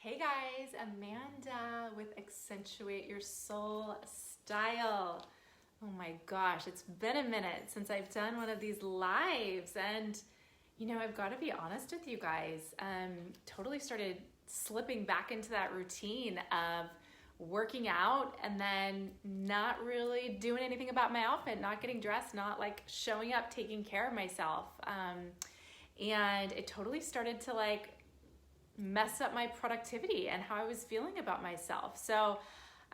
Hey guys, Amanda with Accentuate Your Soul Style. Oh my gosh, it's been a minute since I've done one of these lives, and I've got to be honest with you guys. Totally started slipping back into that routine of working out and then not really doing anything about my outfit, not getting dressed, not like showing up, taking care of myself. And it totally started to mess up my productivity and how I was feeling about myself. So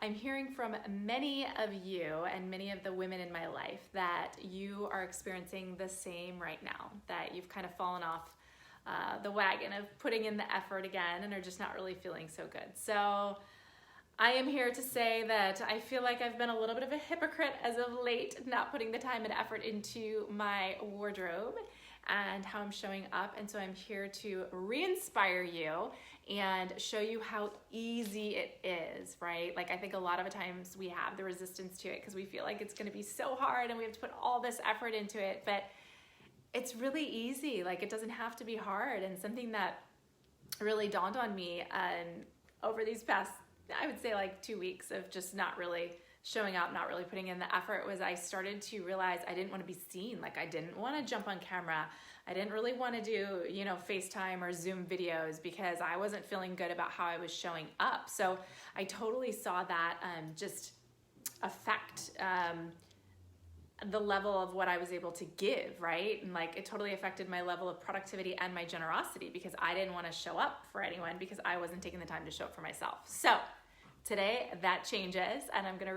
I'm hearing from many of you and many of the women in my life that you are experiencing the same right now, that you've kind of fallen off the wagon of putting in the effort again and are just not really feeling so good. So I am here to say that I feel like I've been a little bit of a hypocrite as of late, not putting the time and effort into my wardrobe and how I'm showing up. And so I'm here to re-inspire you and show you how easy it is, right? Like I think a lot of times we have the resistance to it because we feel like it's gonna be so hard and we have to put all this effort into it, but it's really easy. Like it doesn't have to be hard. And something that really dawned on me over these past, I would say 2 weeks of just not really showing up, not really putting in the effort, was I started to realize I didn't want to be seen. Like I didn't want to jump on camera. I didn't really want to do, FaceTime or Zoom videos because I wasn't feeling good about how I was showing up. So I totally saw that just affect the level of what I was able to give, right? And it totally affected my level of productivity and my generosity because I didn't want to show up for anyone because I wasn't taking the time to show up for myself. So today that changes, and I'm gonna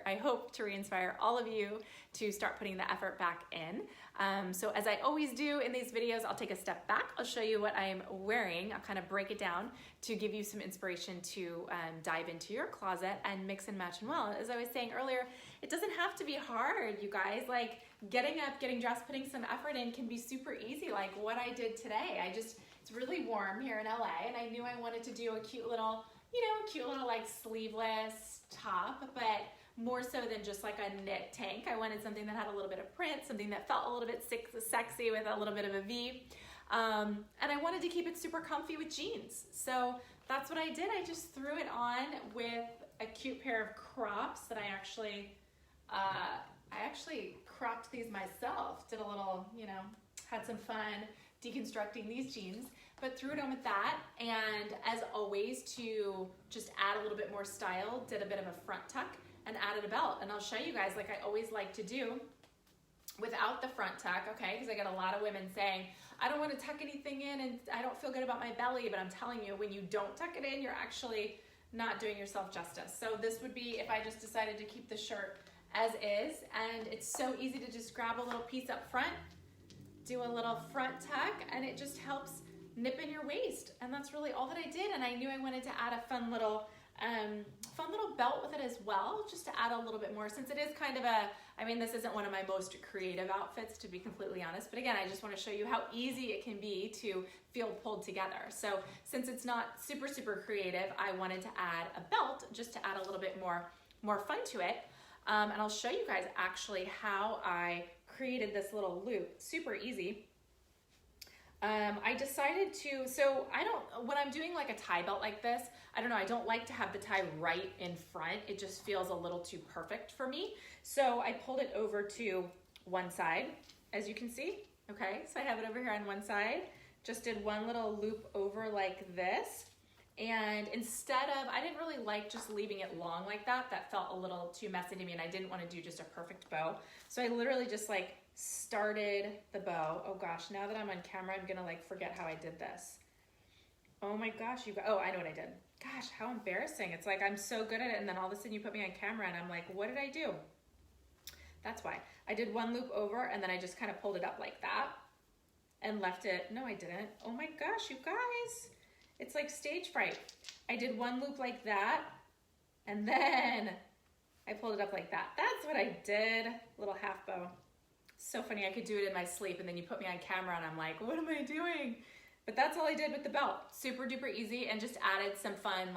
I hope to re-inspire all of you to start putting the effort back in. So as I always do in these videos, I'll take a step back. I'll show you what I'm wearing. I'll kind of break it down to give you some inspiration to dive into your closet and mix and match and well. As I was saying earlier, it doesn't have to be hard, you guys. Like getting up, getting dressed, putting some effort in can be super easy, like what I did today. It's really warm here in LA, and I knew I wanted to do a cute little sleeveless top, but more so than just like a knit tank. I wanted something that had a little bit of print, something that felt a little bit sexy with a little bit of a V. And I wanted to keep it super comfy with jeans. So that's what I did. I just threw it on with a cute pair of crops that I actually cropped these myself. Did a little, had some fun deconstructing these jeans, but threw it on with that. And as always, to just add a little bit more style, did a bit of a front tuck and added a belt. And I'll show you guys, like I always like to do, without the front tuck, okay? Because I get a lot of women saying, I don't want to tuck anything in and I don't feel good about my belly, but I'm telling you, when you don't tuck it in, you're actually not doing yourself justice. So this would be if I just decided to keep the shirt as is, and it's so easy to just grab a little piece up front, do a little front tuck, and it just helps nip in your waist. And that's really all that I did. And I knew I wanted to add a fun little belt with it as well, just to add a little bit more, since it is kind of this isn't one of my most creative outfits, to be completely honest, but again, I just want to show you how easy it can be to feel pulled together. So since it's not super, super creative, I wanted to add a belt just to add a little bit more fun to it. And I'll show you guys actually how I created this little loop. Super easy. I decided to, when I'm doing like a tie belt like this, I don't know, I don't like to have the tie right in front. It just feels a little too perfect for me. So I pulled it over to one side, as you can see. Okay, so I have it over here on one side. Just did one little loop over like this. And instead of, I didn't really like just leaving it long like that. That felt a little too messy to me, and I didn't want to do just a perfect bow. So I literally just started the bow. Oh gosh, now that I'm on camera, I'm gonna forget how I did this. Oh my gosh, I know what I did. Gosh, how embarrassing. It's like I'm so good at it, and then all of a sudden you put me on camera and I'm like, what did I do? That's why. I did one loop over and then I just kind of pulled it up like that and left it. No, I didn't. Oh my gosh, you guys. It's like stage fright. I did one loop like that and then I pulled it up like that. That's what I did. Little half bow. So funny, I could do it in my sleep, and then you put me on camera and I'm like, what am I doing? But that's all I did with the belt. Super duper easy, and just added some fun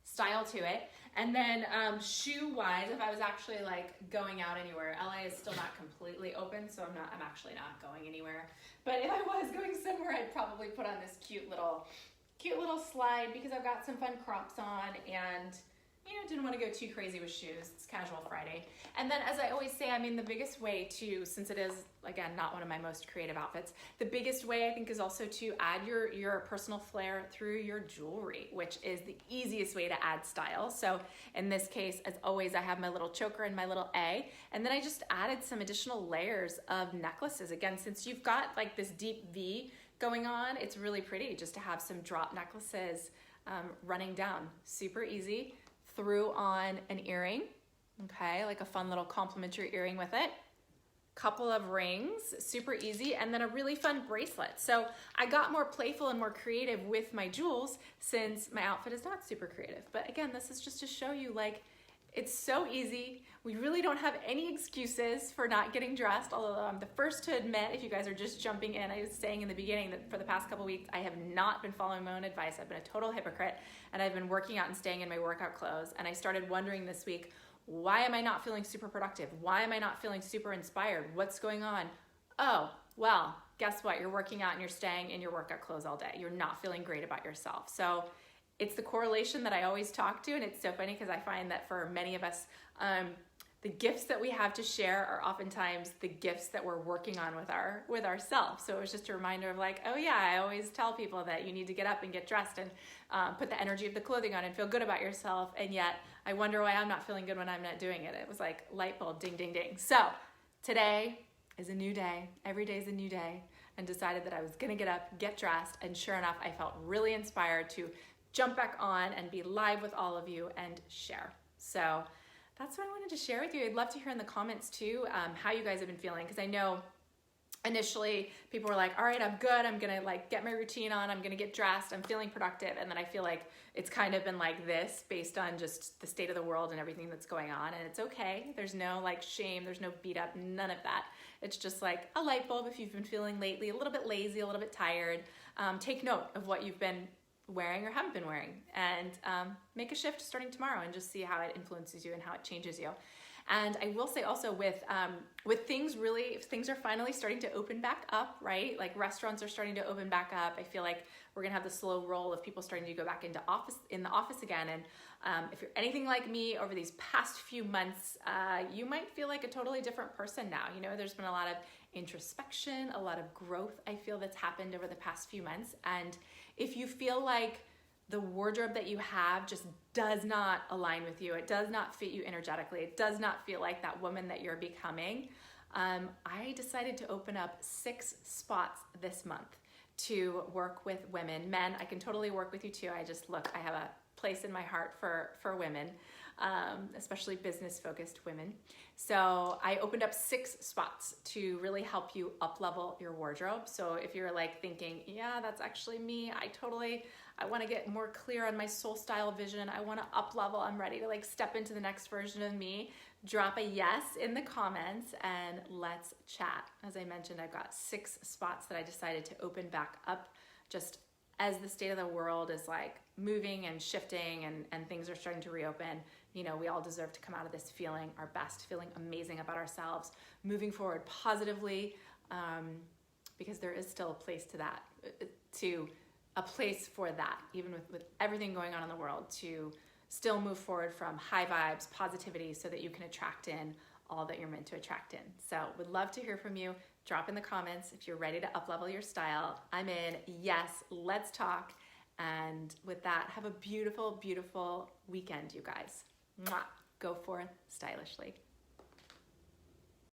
style to it. And then shoe wise, if I was actually going out anywhere, LA is still not completely open, so I'm actually not going anywhere. But if I was going somewhere, I'd probably put on this cute little cute little slide because I've got some fun Crocs on and, you know, didn't want to go too crazy with shoes. It's casual Friday. And then as I always say, I mean, the biggest way to, since it is, again, not one of my most creative outfits, the biggest way I think is also to add your personal flair through your jewelry, which is the easiest way to add style. So in this case, as always, I have my little choker and my little A, and then I just added some additional layers of necklaces. Again, since you've got like this deep V going on, it's really pretty just to have some drop necklaces running down. Super easy. Threw on an earring, okay, like a fun little complimentary earring with it. Couple of rings, super easy, and then a really fun bracelet. So I got more playful and more creative with my jewels since my outfit is not super creative. But again, this is just to show you like it's so easy. We really don't have any excuses for not getting dressed, although I'm the first to admit, if you guys are just jumping in, I was saying in the beginning that for the past couple weeks, I have not been following my own advice. I've been a total hypocrite, and I've been working out and staying in my workout clothes. And I started wondering this week, why am I not feeling super productive? Why am I not feeling super inspired? What's going on? Oh, well, guess what? You're working out and you're staying in your workout clothes all day. You're not feeling great about yourself. So it's the correlation that I always talk to, and it's so funny because I find that for many of us, the gifts that we have to share are oftentimes the gifts that we're working on with ourselves. So it was just a reminder of like, oh yeah, I always tell people that you need to get up and get dressed and put the energy of the clothing on and feel good about yourself, and yet I wonder why I'm not feeling good when I'm not doing it. It was like light bulb, ding, ding, ding. So today is a new day. Every day is a new day, and decided that I was gonna get up, get dressed, and sure enough, I felt really inspired to jump back on and be live with all of you and share. So that's what I wanted to share with you. I'd love to hear in the comments too how you guys have been feeling, because I know initially people were like, all right, I'm good. I'm gonna like get my routine on. I'm gonna get dressed. I'm feeling productive. And then I feel like it's kind of been like this based on just the state of the world and everything that's going on. And it's okay. There's no like shame. There's no beat up, none of that. It's just like a light bulb if you've been feeling lately a little bit lazy, a little bit tired. Take note of what you've been wearing or haven't been wearing, and make a shift starting tomorrow and just see how it influences you and how it changes you. And I will say also with things really, if things are finally starting to open back up, right? Like restaurants are starting to open back up. I feel like we're gonna have the slow roll of people starting to go back into the office again. And if you're anything like me over these past few months, you might feel like a totally different person now. You know, there's been a lot of introspection, a lot of growth I feel that's happened over the past few months. And if you feel like the wardrobe that you have just does not align with you, it does not fit you energetically, it does not feel like that woman that you're becoming, I decided to open up 6 spots this month to work with women. Men, I can totally work with you too. I have a place in my heart for women, especially business-focused women. So I opened up 6 spots to really help you up-level your wardrobe. So if you're like thinking, yeah, that's actually me, I want to get more clear on my soul style vision, I want to up-level, I'm ready to like step into the next version of me, drop a yes in the comments and let's chat. As I mentioned, I've got 6 spots that I decided to open back up just as the state of the world is like moving and shifting and things are starting to reopen. You know, we all deserve to come out of this feeling our best, feeling amazing about ourselves, moving forward positively, because there is still a place a place for that, even with everything going on in the world, to still move forward from high vibes, positivity, so that you can attract in all that you're meant to attract in. So would love to hear from you. Drop in the comments if you're ready to up-level your style. I'm in. Yes, let's talk. And with that, have a beautiful, beautiful weekend, you guys. Mwah. Go forth stylishly.